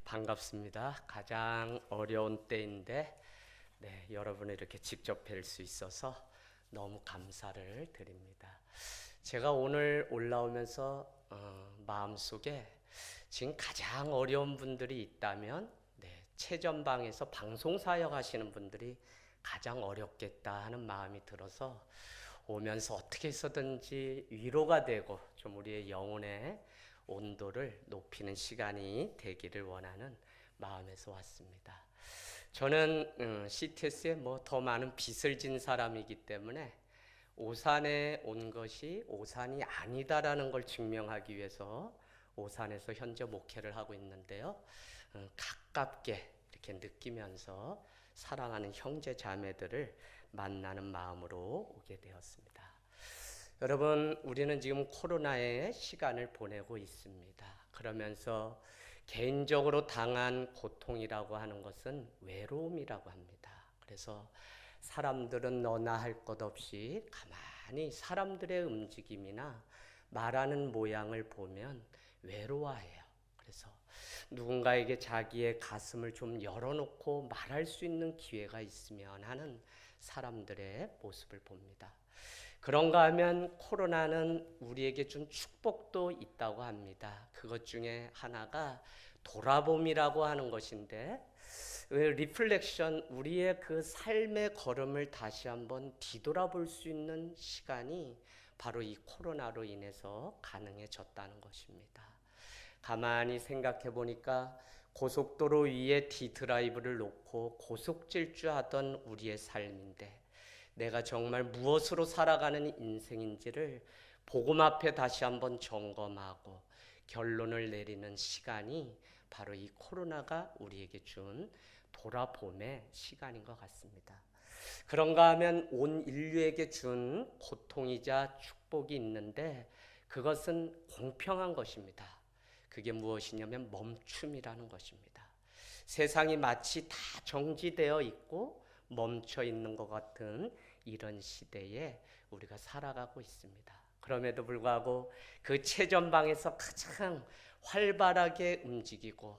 반갑습니다. 가장 어려운 때인데 여러분을 이렇게 직접 뵐 수 있어서 너무 감사를 드립니다. 제가 오늘 올라오면서 마음속에 지금 가장 어려운 분들이 있다면 최전방에서 방송사역 하시는 분들이 가장 어렵겠다 하는 마음이 들어서 오면서 어떻게 해서든지 위로가 되고 좀 우리의 영혼의 온도를 높이는 시간이 되기를 원하는 마음에서 왔습니다. 저는 CTS에 더 많은 빚을 진 사람이기 때문에 오산에 온 것이 오산이 아니다라는 걸 증명하기 위해서 오산에서 현재 목회를 하고 있는데요. 가깝게 이렇게 느끼면서 사랑하는 형제 자매들을 만나는 마음으로 오게 되었습니다. 여러분, 우리는 지금 코로나의 시간을 보내고 있습니다. 그러면서 개인적으로 당한 고통이라고 하는 것은 외로움이라고 합니다. 그래서 사람들은 너나 할 것 없이 가만히 사람들의 움직임이나 말하는 모양을 보면 외로워해요. 그래서 누군가에게 자기의 가슴을 좀 열어놓고 말할 수 있는 기회가 있으면 하는 사람들의 모습을 봅니다. 그런가 하면 코로나는 우리에게 준 축복도 있다고 합니다. 그것 중에 하나가 돌아봄이라고 하는 것인데, 리플렉션, 우리의 그 삶의 걸음을 다시 한번 뒤돌아볼 수 있는 시간이 바로 이 코로나로 인해서 가능해졌다는 것입니다. 가만히 생각해 보니까 고속도로 위에 D드라이브를 놓고 고속 질주하던 우리의 삶인데, 내가 정말 무엇으로 살아가는 인생인지를 복음 앞에 다시 한번 점검하고 결론을 내리는 시간이 바로 이 코로나가 우리에게 준 돌아봄의 시간인 것 같습니다. 그런가 하면 온 인류에게 준 고통이자 축복이 있는데 그것은 공평한 것입니다. 그게 무엇이냐면 멈춤이라는 것입니다. 세상이 마치 다 정지되어 있고 멈춰 있는 것 같은 이런 시대에 우리가 살아가고 있습니다. 그럼에도 불구하고 그 최전방에서 가장 활발하게 움직이고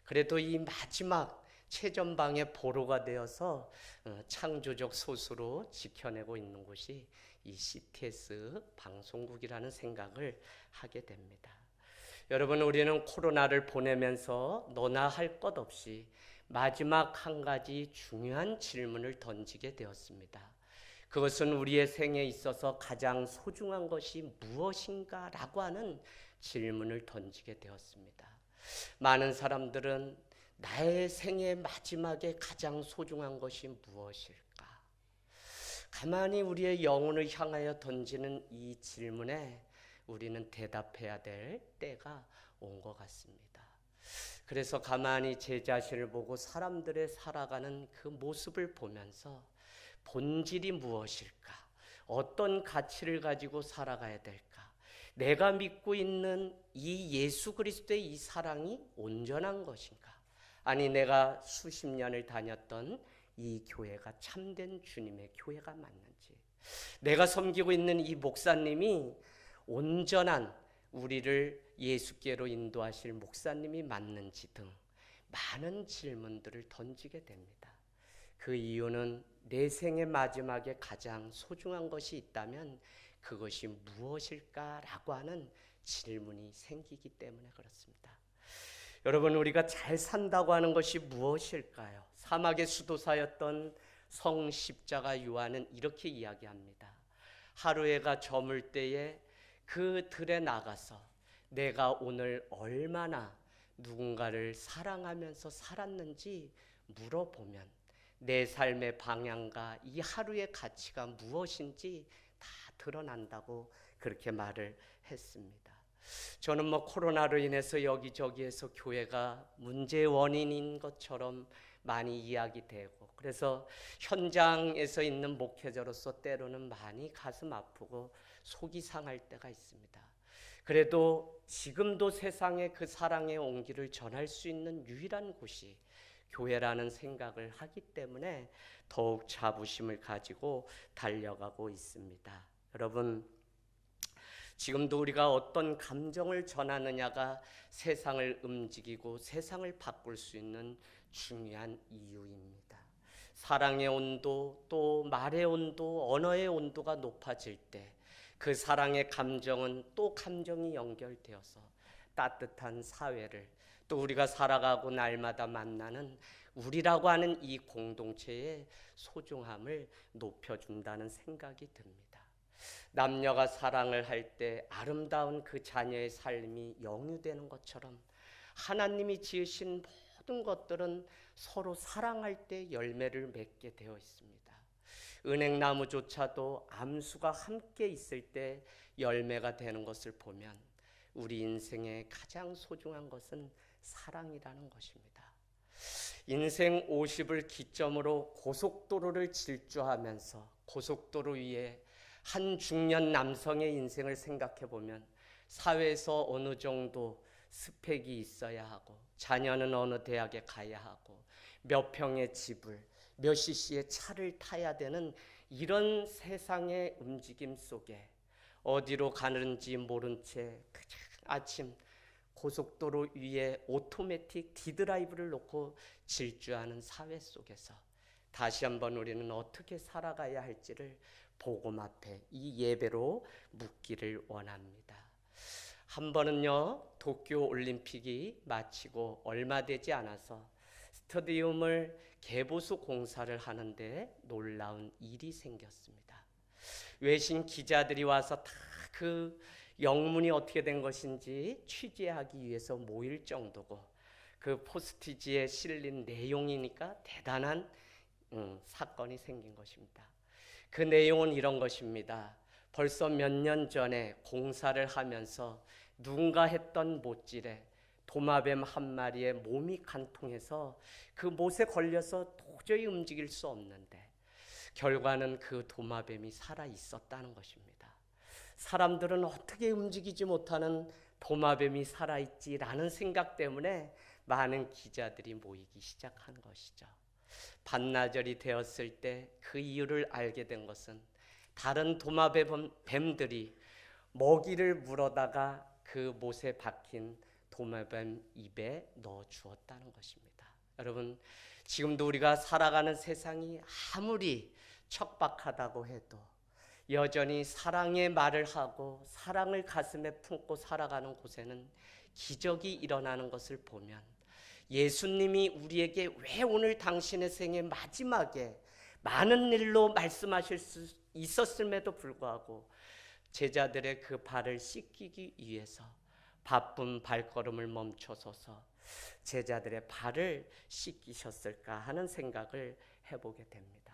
그래도 이 마지막 최전방의 보로가 되어서 창조적 소수로 지켜내고 있는 곳이 이 CTS 방송국이라는 생각을 하게 됩니다. 여러분, 우리는 코로나를 보내면서 너나 할 것 없이 마지막 한 가지 중요한 질문을 던지게 되었습니다. 그것은 우리의 생에 있어서 가장 소중한 것이 무엇인가? 라고 하는 질문을 던지게 되었습니다. 많은 사람들은 나의 생의 마지막에 가장 소중한 것이 무엇일까? 가만히 우리의 영혼을 향하여 던지는 이 질문에 우리는 대답해야 될 때가 온 것 같습니다. 그래서 가만히 제 자신을 보고 사람들의 살아가는 그 모습을 보면서 본질이 무엇일까? 어떤 가치를 가지고 살아가야 될까? 내가 믿고 있는 이 예수 그리스도의 이 사랑이 온전한 것인가? 아니, 내가 수십 년을 다녔던 이 교회가 참된 주님의 교회가 맞는지, 내가 섬기고 있는 이 목사님이 온전한 우리를 예수께로 인도하실 목사님이 맞는지 등 많은 질문들을 던지게 됩니다. 그 이유는 내 생의 마지막에 가장 소중한 것이 있다면 그것이 무엇일까라고 하는 질문이 생기기 때문에 그렇습니다. 여러분, 우리가 잘 산다고 하는 것이 무엇일까요? 사막의 수도사였던 성 십자가 요한은 이렇게 이야기합니다. 하루해가 저물 때에 그 들에 나가서 내가 오늘 얼마나 누군가를 사랑하면서 살았는지 물어보면 내 삶의 방향과 이 하루의 가치가 무엇인지 다 드러난다고 그렇게 말을 했습니다. 저는 코로나로 인해서 여기저기에서 교회가 문제의 원인인 것처럼 많이 이야기되고, 그래서 현장에서 있는 목회자로서 때로는 많이 가슴 아프고 속이 상할 때가 있습니다. 그래도 지금도 세상에 그 사랑의 온기를 전할 수 있는 유일한 곳이 교회라는 생각을 하기 때문에 더욱 자부심을 가지고 달려가고 있습니다. 여러분, 지금도 우리가 어떤 감정을 전하느냐가 세상을 움직이고 세상을 바꿀 수 있는 중요한 이유입니다. 사랑의 온도, 또 말의 온도, 언어의 온도가 높아질 때 그 사랑의 감정은 또 감정이 연결되어서 따뜻한 사회를, 또 우리가 살아가고 날마다 만나는 우리라고 하는 이 공동체의 소중함을 높여준다는 생각이 듭니다. 남녀가 사랑을 할 때 아름다운 그 자녀의 삶이 영유되는 것처럼 하나님이 지으신 모든 것들은 서로 사랑할 때 열매를 맺게 되어 있습니다. 은행나무조차도 암수가 함께 있을 때 열매가 되는 것을 보면 우리 인생의 가장 소중한 것은 사랑이라는 것입니다. 인생 50을 기점으로 고속도로를 질주하면서 고속도로 위에 한 중년 남성의 인생을 생각해 보면 사회에서 어느 정도 스펙이 있어야 하고, 자녀는 어느 대학에 가야 하고, 몇 평의 집을, 몇 cc의 차를 타야 되는 이런 세상의 움직임 속에 어디로 가는지 모른 채 아침 고속도로 위에 오토매틱 디드라이브를 놓고 질주하는 사회 속에서 다시 한번 우리는 어떻게 살아가야 할지를 복음 앞에 이 예배로 묻기를 원합니다. 한 번은요, 도쿄 올림픽이 마치고 얼마 되지 않아서 스타디움을 개보수 공사를 하는데 놀라운 일이 생겼습니다. 외신 기자들이 와서 다 그 영문이 어떻게 된 것인지 취재하기 위해서 모일 정도고, 그 포스티지에 실린 내용이니까 대단한 사건이 생긴 것입니다. 그 내용은 이런 것입니다. 벌써 몇 년 전에 공사를 하면서 누군가 했던 못질에 도마뱀 한 마리의 몸이 간통해서 그 못에 걸려서 도저히 움직일 수 없는데 결과는 그 도마뱀이 살아 있었다는 것입니다. 사람들은 어떻게 움직이지 못하는 도마뱀이 살아있지라는 생각 때문에 많은 기자들이 모이기 시작한 것이죠. 반나절이 되었을 때 그 이유를 알게 된 것은 다른 도마뱀들이 먹이를 물어다가 그 못에 박힌 도마뱀 입에 넣어 주었다는 것입니다. 여러분, 지금도 우리가 살아가는 세상이 아무리 척박하다고 해도 여전히 사랑의 말을 하고 사랑을 가슴에 품고 살아가는 곳에는 기적이 일어나는 것을 보면 예수님이 우리에게 왜 오늘 당신의 생애 마지막에 많은 일로 말씀하실 수 있었음에도 불구하고 제자들의 그 발을 씻기기 위해서 바쁜 발걸음을 멈춰서서 제자들의 발을 씻기셨을까 하는 생각을 해보게 됩니다.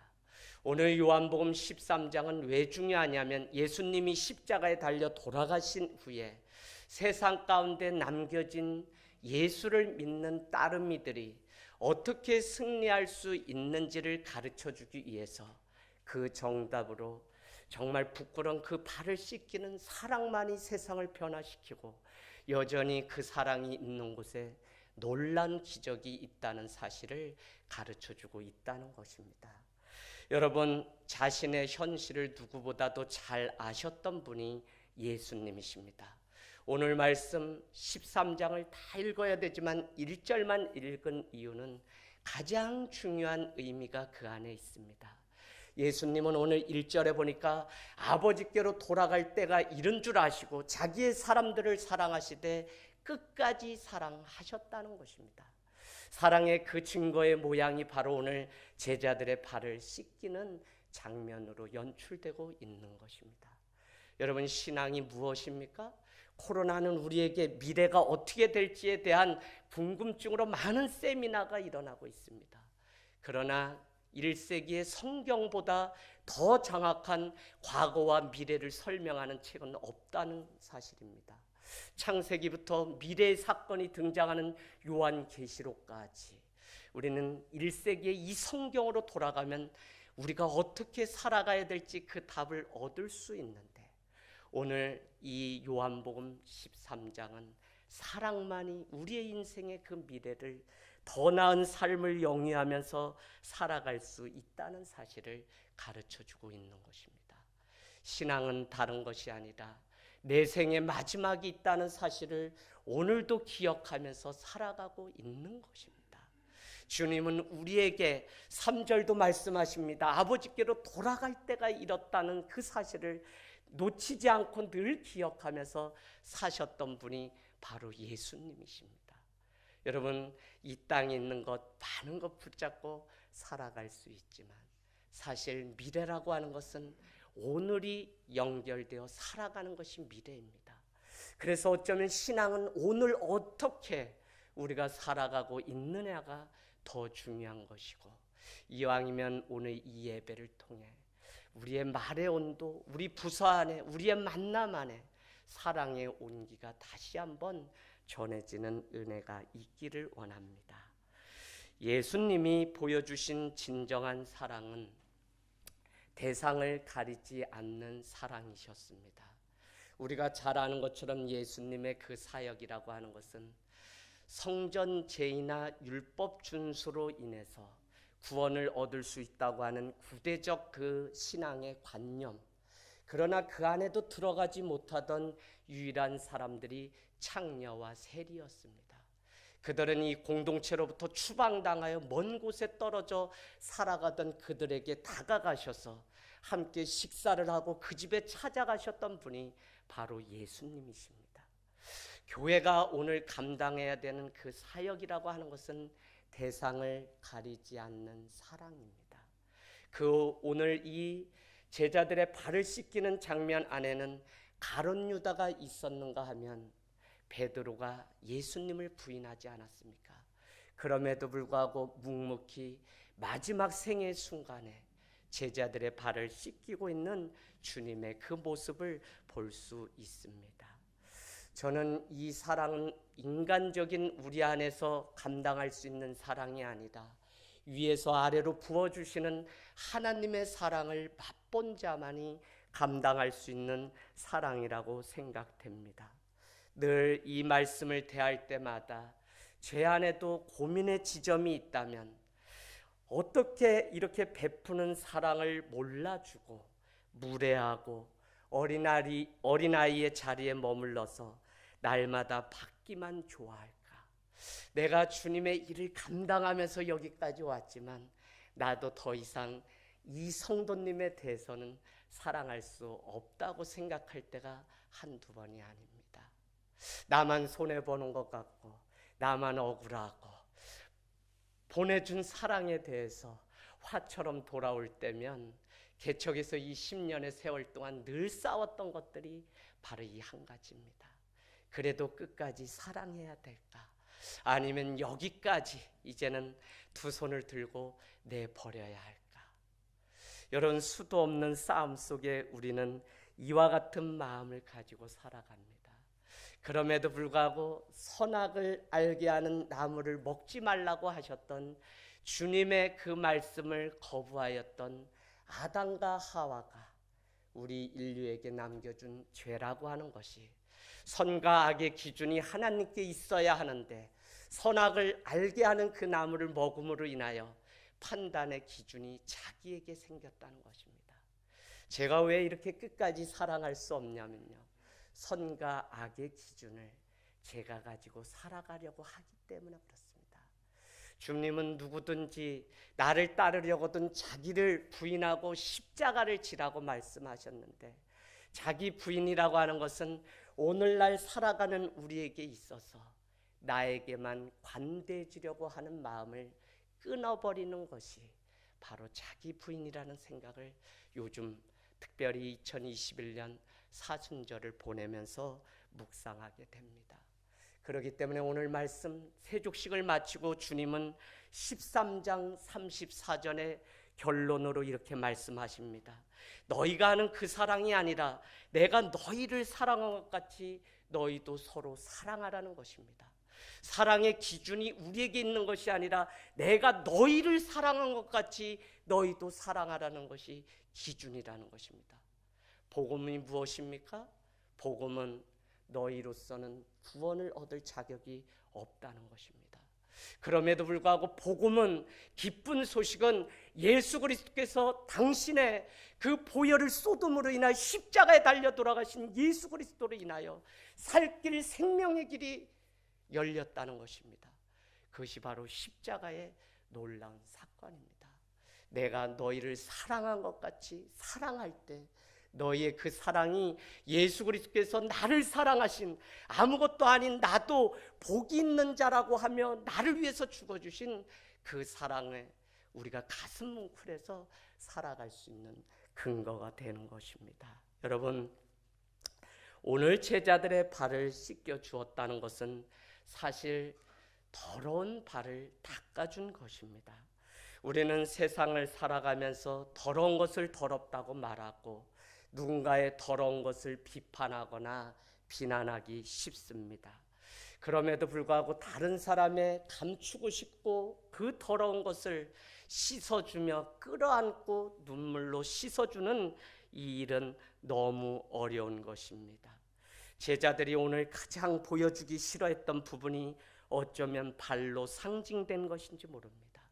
오늘 요한복음 13장은 왜 중요하냐면 예수님이 십자가에 달려 돌아가신 후에 세상 가운데 남겨진 예수를 믿는 따르미들이 어떻게 승리할 수 있는지를 가르쳐주기 위해서 그 정답으로 정말 부끄러운 그 발을 씻기는 사랑만이 세상을 변화시키고 여전히 그 사랑이 있는 곳에 놀라운 기적이 있다는 사실을 가르쳐주고 있다는 것입니다. 여러분, 자신의 현실을 누구보다도 잘 아셨던 분이 예수님이십니다. 오늘 말씀 13장을 다 읽어야 되지만 1절만 읽은 이유는 가장 중요한 의미가 그 안에 있습니다. 예수님은 오늘 1절에 보니까 아버지께로 돌아갈 때가 이른 줄 아시고 자기의 사람들을 사랑하시되 끝까지 사랑하셨다는 것입니다. 사랑의 그 증거의 모양이 바로 오늘 제자들의 발을 씻기는 장면으로 연출되고 있는 것입니다. 여러분, 신앙이 무엇입니까? 코로나는 우리에게 미래가 어떻게 될지에 대한 궁금증으로 많은 세미나가 일어나고 있습니다. 그러나 1세기의 성경보다 더 정확한 과거와 미래를 설명하는 책은 없다는 사실입니다. 창세기부터 미래의 사건이 등장하는 요한계시록까지 우리는 1세기의 이 성경으로 돌아가면 우리가 어떻게 살아가야 될지 그 답을 얻을 수 있는데, 오늘 이 요한복음 13장은 사랑만이 우리의 인생의 그 미래를 더 나은 삶을 영위하면서 살아갈 수 있다는 사실을 가르쳐주고 있는 것입니다. 신앙은 다른 것이 아니라 내 생의 마지막이 있다는 사실을 오늘도 기억하면서 살아가고 있는 것입니다. 주님은 우리에게 3절도 말씀하십니다. 아버지께로 돌아갈 때가 이렇다는 그 사실을 놓치지 않고 늘 기억하면서 사셨던 분이 바로 예수님이십니다. 여러분, 이 땅에 있는 것 많은 것 붙잡고 살아갈 수 있지만 사실 미래라고 하는 것은 오늘이 연결되어 살아가는 것이 미래입니다. 그래서 어쩌면 신앙은 오늘 어떻게 우리가 살아가고 있느냐가 더 중요한 것이고, 이왕이면 오늘 이 예배를 통해 우리의 말의 온도, 우리 부서 안에, 우리의 만남 안에 사랑의 온기가 다시 한번 전해지는 은혜가 있기를 원합니다. 예수님이 보여주신 진정한 사랑은 대상을 가리지 않는 사랑이셨습니다. 우리가 잘 아는 것처럼 예수님의 그 사역이라고 하는 것은 성전 제의나 율법 준수로 인해서 구원을 얻을 수 있다고 하는 구대적 그 신앙의 관념, 그러나 그 안에도 들어가지 못하던 유일한 사람들이 창녀와 세리였습니다. 그들은 이 공동체로부터 추방당하여 먼 곳에 떨어져 살아가던 그들에게 다가가셔서 함께 식사를 하고 그 집에 찾아가셨던 분이 바로 예수님이십니다. 교회가 오늘 감당해야 되는 그 사역이라고 하는 것은 대상을 가리지 않는 사랑입니다. 그 오늘 이 제자들의 발을 씻기는 장면 안에는 가룟 유다가 있었는가 하면 베드로가 예수님을 부인하지 않았습니까? 그럼에도 불구하고 묵묵히 마지막 생의 순간에 제자들의 발을 씻기고 있는 주님의 그 모습을 볼 수 있습니다. 저는 이 사랑은 인간적인 우리 안에서 감당할 수 있는 사랑이 아니다, 위에서 아래로 부어주시는 하나님의 사랑을 맛본 자만이 감당할 수 있는 사랑이라고 생각됩니다. 늘 이 말씀을 대할 때마다 제 안에도 고민의 지점이 있다면 어떻게 이렇게 베푸는 사랑을 몰라주고 무례하고 어린아이의 자리에 머물러서 날마다 받기만 좋아할까? 내가 주님의 일을 감당하면서 여기까지 왔지만 나도 더 이상 이 성도님에 대해서는 사랑할 수 없다고 생각할 때가 한두 번이 아닙니다. 나만 손해보는 것 같고 나만 억울하고 보내준 사랑에 대해서 화처럼 돌아올 때면 개척에서 이 10년의 세월 동안 늘 싸웠던 것들이 바로 이 한 가지입니다. 그래도 끝까지 사랑해야 될까? 아니면 여기까지 이제는 두 손을 들고 내버려야 할까? 이런 수도 없는 싸움 속에 우리는 이와 같은 마음을 가지고 살아갑니다. 그럼에도 불구하고 선악을 알게 하는 나무를 먹지 말라고 하셨던 주님의 그 말씀을 거부하였던 아담과 하와가 우리 인류에게 남겨준 죄라고 하는 것이, 선과 악의 기준이 하나님께 있어야 하는데 선악을 알게 하는 그 나무를 먹음으로 인하여 판단의 기준이 자기에게 생겼다는 것입니다. 제가 왜 이렇게 끝까지 사랑할 수 없냐면요, 선과 악의 기준을 제가 가지고 살아가려고 하기 때문에 그렇습니다. 주님은 누구든지 나를 따르려거든 자기를 부인하고 십자가를 지라고 말씀하셨는데, 자기 부인이라고 하는 것은 오늘날 살아가는 우리에게 있어서 나에게만 관대해지려고 하는 마음을 끊어버리는 것이 바로 자기 부인이라는 생각을 요즘 특별히 2021년 사순절을 보내면서 묵상하게 됩니다. 그렇기 때문에 오늘 말씀 세족식을 마치고 주님은 13장 34절의 결론으로 이렇게 말씀하십니다. 너희가 하는 그 사랑이 아니라 내가 너희를 사랑한 것 같이 너희도 서로 사랑하라는 것입니다. 사랑의 기준이 우리에게 있는 것이 아니라 내가 너희를 사랑한 것 같이 너희도 사랑하라는 것이 기준이라는 것입니다. 복음이 무엇입니까? 복음은 너희로서는 구원을 얻을 자격이 없다는 것입니다. 그럼에도 불구하고 복음은, 기쁜 소식은 예수 그리스도께서 당신의 그 보혈을 쏟음으로 인하여 십자가에 달려 돌아가신 예수 그리스도로 인하여 살 길, 생명의 길이 열렸다는 것입니다. 그것이 바로 십자가의 놀라운 사건입니다. 내가 너희를 사랑한 것 같이 사랑할 때 너희의 그 사랑이 예수 그리스도께서 나를 사랑하신, 아무것도 아닌 나도 복이 있는 자라고 하며 나를 위해서 죽어주신 그 사랑에 우리가 가슴 뭉클해서 살아갈 수 있는 근거가 되는 것입니다. 여러분, 오늘 제자들의 발을 씻겨 주었다는 것은 사실 더러운 발을 닦아준 것입니다. 우리는 세상을 살아가면서 더러운 것을 더럽다고 말하고 누군가의 더러운 것을 비판하거나 비난하기 쉽습니다. 그럼에도 불구하고 다른 사람의 감추고 싶고 그 더러운 것을 씻어주며 끌어안고 눈물로 씻어주는 이 일은 너무 어려운 것입니다. 제자들이 오늘 가장 보여주기 싫어했던 부분이 어쩌면 발로 상징된 것인지 모릅니다.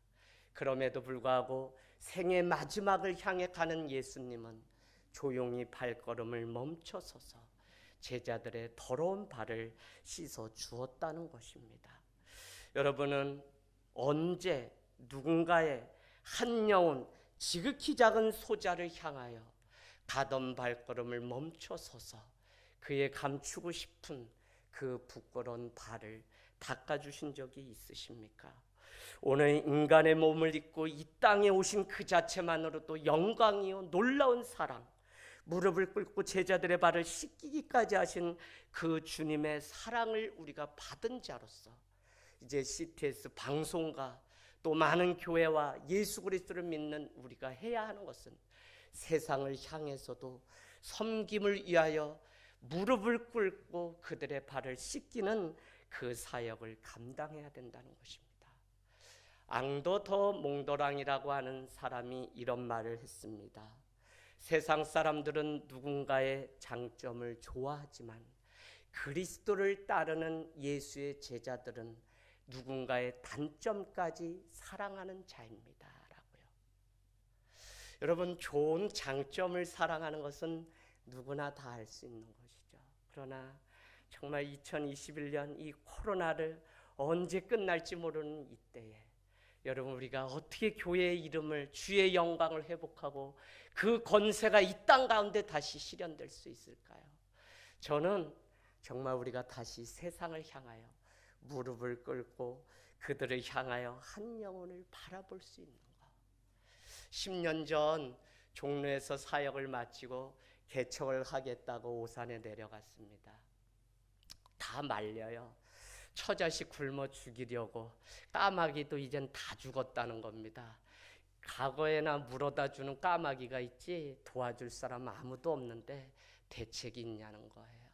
그럼에도 불구하고 생의 마지막을 향해 가는 예수님은 조용히 발걸음을 멈춰서서 제자들의 더러운 발을 씻어 주었다는 것입니다. 여러분은 언제 누군가의 한 영혼, 지극히 작은 소자를 향하여 가던 발걸음을 멈춰서서 그의 감추고 싶은 그 부끄러운 발을 닦아주신 적이 있으십니까? 오늘 인간의 몸을 입고 이 땅에 오신 그 자체만으로도 영광이요 놀라운 사랑, 무릎을 꿇고 제자들의 발을 씻기기까지 하신 그 주님의 사랑을 우리가 받은 자로서 이제 CTS 방송과 또 많은 교회와 예수 그리스도를 믿는 우리가 해야 하는 것은 세상을 향해서도 섬김을 위하여 무릎을 꿇고 그들의 발을 씻기는 그 사역을 감당해야 된다는 것입니다. 앙도 더 몽도랑이라고 하는 사람이 이런 말을 했습니다. 세상 사람들은 누군가의 장점을 좋아하지만 그리스도를 따르는 예수의 제자들은 누군가의 단점까지 사랑하는 자입니다. 라고요. 여러분, 좋은 장점을 사랑하는 것은 누구나 다 할 수 있는 것이죠. 그러나 정말 2021년 이 코로나를 언제 끝날지 모르는 이때에 여러분, 우리가 어떻게 교회의 이름을, 주의 영광을 회복하고 그 권세가 이 땅 가운데 다시 실현될 수 있을까요? 저는 정말 우리가 다시 세상을 향하여 무릎을 꿇고 그들을 향하여 한 영혼을 바라볼 수 있는 것. 10년 전 종로에서 사역을 마치고 개척을 하겠다고 오산에 내려갔습니다. 다 말려요. 처자식 굶어 죽이려고. 까마귀도 이젠 다 죽었다는 겁니다. 과거에나 물어다 주는 까마귀가 있지 도와줄 사람 아무도 없는데 대책이 있냐는 거예요.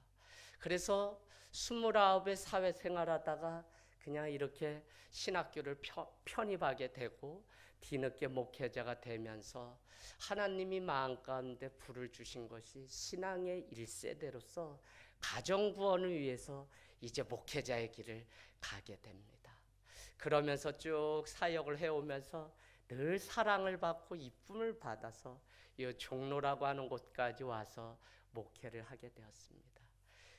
그래서 29에 사회생활하다가 그냥 이렇게 신학교를 편입하게 되고 뒤늦게 목회자가 되면서 하나님이 마음 가운데 불을 주신 것이 신앙의 1세대로서 가정구원을 위해서 이제 목회자의 길을 가게 됩니다. 그러면서 쭉 사역을 해오면서 늘 사랑을 받고 이쁨을 받아서 이 종로라고 하는 곳까지 와서 목회를 하게 되었습니다.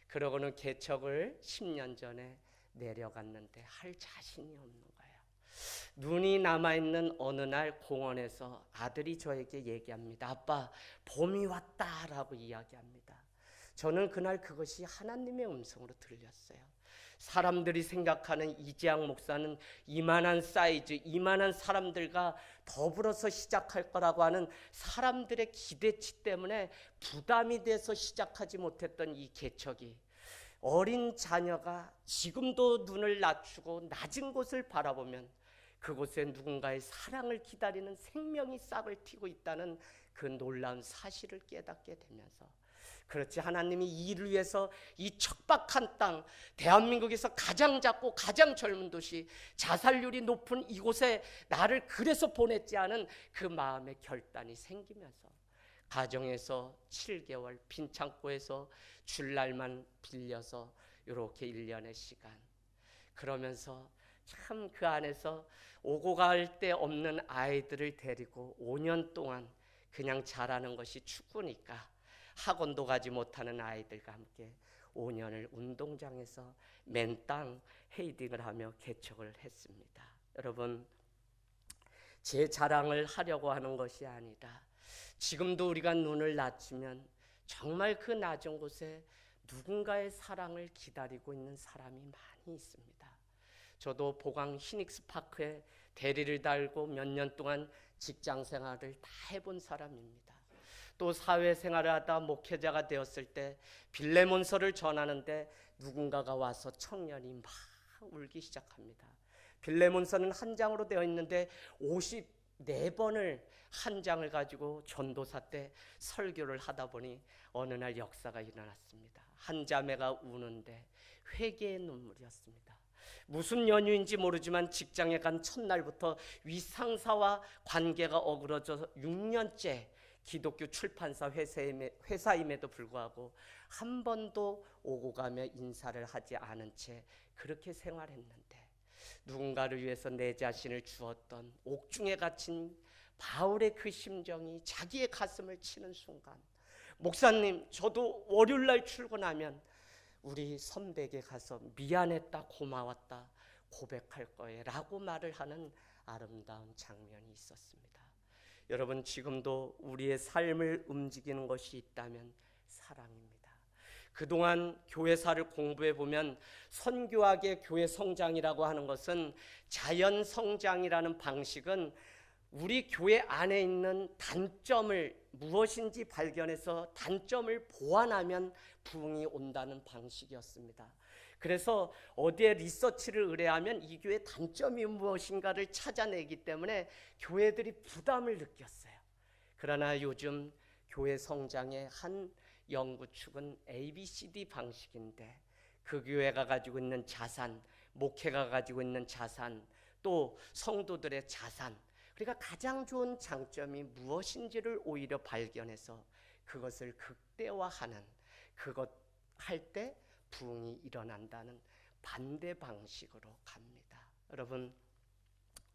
그러고는 개척을 10년 전에 내려갔는데 할 자신이 없는 거예요. 눈이 남아있는 어느 날 공원에서 아들이 저에게 얘기합니다. 아빠, 봄이 왔다라고 이야기합니다. 저는 그날 그것이 하나님의 음성으로 들렸어요. 사람들이 생각하는 이재학 목사는 이만한 사이즈, 이만한 사람들과 더불어서 시작할 거라고 하는 사람들의 기대치 때문에 부담이 돼서 시작하지 못했던 이 개척이 어린 자녀가 지금도 눈을 낮추고 낮은 곳을 바라보면 그곳에 누군가의 사랑을 기다리는 생명이 싹을 틔고 있다는 그 놀라운 사실을 깨닫게 되면서, 그렇지, 하나님이 이 일을 위해서 이 척박한 땅, 대한민국에서 가장 작고 가장 젊은 도시, 자살률이 높은 이곳에 나를 그래서 보냈지 하는 그 마음의 결단이 생기면서 가정에서 7개월, 빈 창고에서 줄날만 빌려서 이렇게 1년의 시간, 그러면서 참 그 안에서 오고 갈 데 없는 아이들을 데리고 5년 동안 그냥 자라는 것이 축구니까 학원도 가지 못하는 아이들과 함께 5년을 운동장에서 맨땅 헤이딩을 하며 개척을 했습니다. 여러분, 제 자랑을 하려고 하는 것이 아니라 지금도 우리가 눈을 낮추면 정말 그 낮은 곳에 누군가의 사랑을 기다리고 있는 사람이 많이 있습니다. 저도 보강 히닉스 파크에 대리를 달고 몇 년 동안 직장 생활을 다 해본 사람입니다. 또 사회생활을 하다 목회자가 되었을 때 빌레몬서를 전하는데 누군가가 와서 청년이 막 울기 시작합니다. 빌레몬서는 한 장으로 되어 있는데 54번을 한 장을 가지고 전도사 때 설교를 하다 보니 어느 날 역사가 일어났습니다. 한 자매가 우는데 회개의 눈물이었습니다. 무슨 연유인지 모르지만 직장에 간 첫날부터 위상사와 관계가 어그러져 6년째 기독교 출판사 회사임에도 불구하고 한 번도 오고 가며 인사를 하지 않은 채 그렇게 생활했는데 누군가를 위해서 내 자신을 주었던 옥중에 갇힌 바울의 그 심정이 자기의 가슴을 치는 순간, 목사님, 저도 월요일날 출근하면 우리 선배에게 가서 미안했다, 고마웠다 고백할 거예요 라고 말을 하는 아름다운 장면이 있었습니다. 여러분, 지금도 우리의 삶을 움직이는 것이 있다면 사랑입니다. 그동안 교회사를 공부해 보면 선교학의 교회 성장이라고 하는 것은 자연 성장이라는 방식은 우리 교회 안에 있는 단점을 무엇인지 발견해서 단점을 보완하면 부흥이 온다는 방식이었습니다. 그래서 어디에 리서치를 의뢰하면 이 교회의 단점이 무엇인가를 찾아내기 때문에 교회들이 부담을 느꼈어요. 그러나 요즘 교회 성장의 한 연구축은 ABCD 방식인데 그 교회가 가지고 있는 자산, 목회가 가지고 있는 자산, 또 성도들의 자산, 그러니까 가장 좋은 장점이 무엇인지를 오히려 발견해서 그것을 극대화하는, 그것 할 때 부흥이 일어난다는 반대 방식으로 갑니다. 여러분,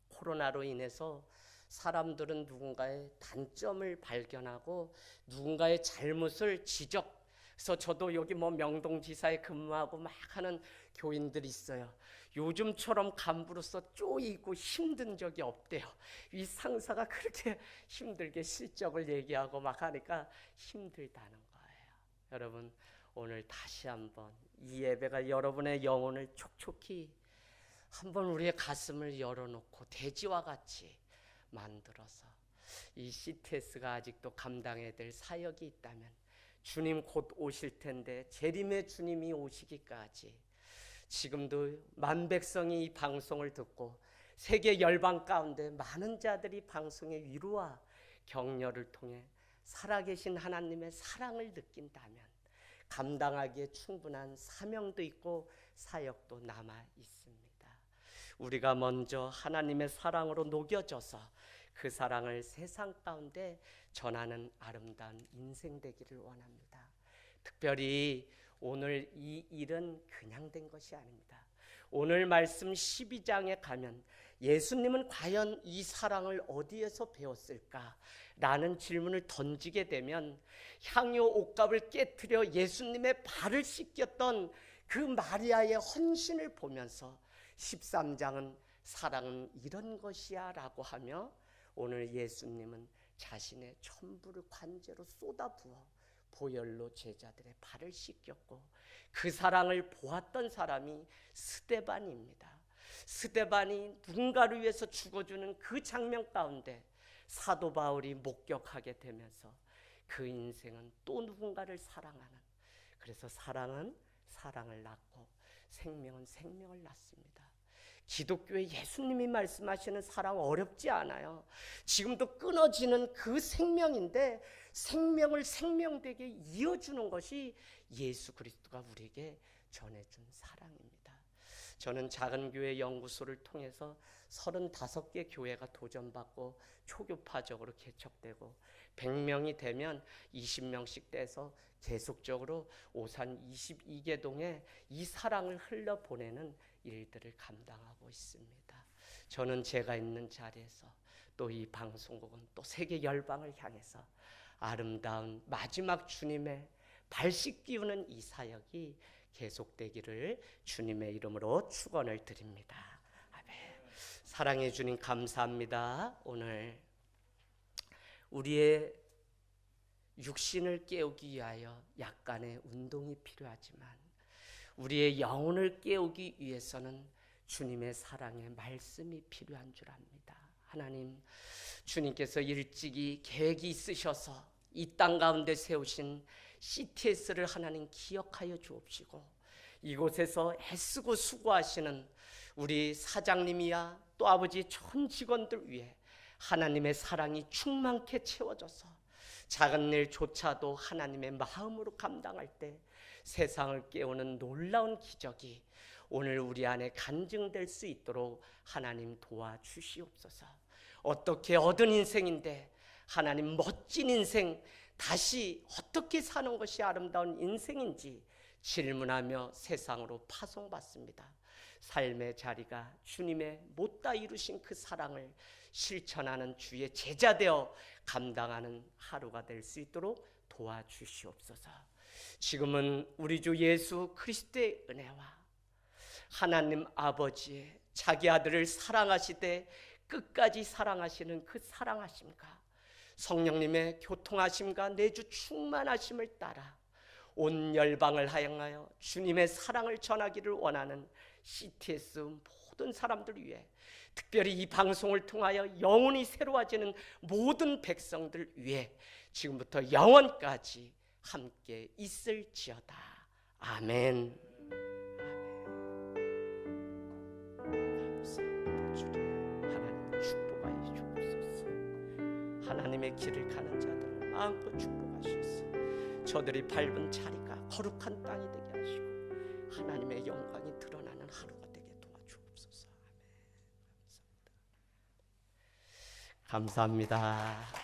코로나로 인해서 사람들은 누군가의 단점을 발견하고 누군가의 잘못을 지적. 그래서 저도 여기 명동지사에 근무하고 막 하는 교인들이 있어요. 요즘처럼 간부로서 쪼이고 힘든 적이 없대요. 이 상사가 그렇게 힘들게 실적을 얘기하고 막 하니까 힘들다는 거예요. 여러분, 오늘 다시 한번 이 예배가 여러분의 영혼을 촉촉히 한번 우리의 가슴을 열어놓고 돼지와 같이 만들어서 이 CTS가 아직도 감당해야 될 사역이 있다면 주님 곧 오실 텐데 재림의 주님이 오시기까지 지금도 만백성이 이 방송을 듣고 세계 열방 가운데 많은 자들이 방송의 위로와 격려를 통해 살아계신 하나님의 사랑을 느낀다면 감당하기에 충분한 사명도 있고 사역도 남아 있습니다. 우리가 먼저 하나님의 사랑으로 녹여져서 그 사랑을 세상 가운데 전하는 아름다운 인생 되기를 원합니다. 특별히 오늘 이 일은 그냥 된 것이 아닙니다. 오늘 말씀 12장에 가면 예수님은 과연 이 사랑을 어디에서 배웠을까? 라는 질문을 던지게 되면 향유 옥갑을 깨트려 예수님의 발을 씻겼던 그 마리아의 헌신을 보면서 13장은 사랑은 이런 것이야 라고 하며 오늘 예수님은 자신의 전부를 관제로 쏟아부어 보혈로 제자들의 발을 씻겼고 그 사랑을 보았던 사람이 스데반입니다. 스데반이 누군가를 위해서 죽어주는 그 장면 가운데 사도 바울이 목격하게 되면서 그 인생은 또 누군가를 사랑하는, 그래서 사랑은 사랑을 낳고 생명은 생명을 낳습니다. 기독교의 예수님이 말씀하시는 사랑 어렵지 않아요. 지금도 끊어지는 그 생명인데 생명을 생명되게 이어주는 것이 예수 그리스도가 우리에게 전해준 사랑입니다. 저는 작은 교회 연구소를 통해서 35개 교회가 도전받고 초교파적으로 개척되고 100명이 되면 20명씩 떼서 계속적으로 오산 22개 동에 이 사랑을 흘려보내는 일들을 감당하고 있습니다. 저는 제가 있는 자리에서 또 이 방송국은 또 세계 열방을 향해서 아름다운 마지막 주님의 발 씻기우는 이 사역이 계속되기를 주님의 이름으로 축원을 드립니다. 아멘. 사랑해 주님 감사합니다. 오늘 우리의 육신을 깨우기 위하여 약간의 운동이 필요하지만 우리의 영혼을 깨우기 위해서는 주님의 사랑의 말씀이 필요한 줄 압니다. 하나님, 주님께서 일찍이 계획이 있으셔서 이 땅 가운데 세우신 CTS를 하나님 기억하여 주옵시고 이곳에서 애쓰고 수고하시는 우리 사장님이야 또 아버지 전 직원들 위해 하나님의 사랑이 충만케 채워져서 작은 일조차도 하나님의 마음으로 감당할 때 세상을 깨우는 놀라운 기적이 오늘 우리 안에 간증될 수 있도록 하나님 도와주시옵소서. 어떻게 얻은 인생인데 하나님 멋진 인생 다시 어떻게 사는 것이 아름다운 인생인지 질문하며 세상으로 파송받습니다. 삶의 자리가 주님의 못다 이루신 그 사랑을 실천하는 주의 제자 되어 감당하는 하루가 될 수 있도록 도와주시옵소서. 지금은 우리 주 예수 그리스도의 은혜와 하나님 아버지의 자기 아들을 사랑하시되 끝까지 사랑하시는 그 사랑하심과 성령님의 교통하심과 내주 충만하심을 따라 온 열방을 향하여 주님의 사랑을 전하기를 원하는 CTS 모든 사람들 위해 특별히 이 방송을 통하여 영혼이 새로워지는 모든 백성들 위해 지금부터 영원까지 함께 있을지어다. 아멘. 감사합니다. 주님 하나님 축복하여 주옵소서. 하나님의 길을 가는 자들을 마음껏 축복하셔서 저들이 밟은 자리가 거룩한 땅이 되게 하시고 하나님의 영광이 드러나는 하루가 되게 도와주옵소서. 아멘. 감사합니다. 감사합니다.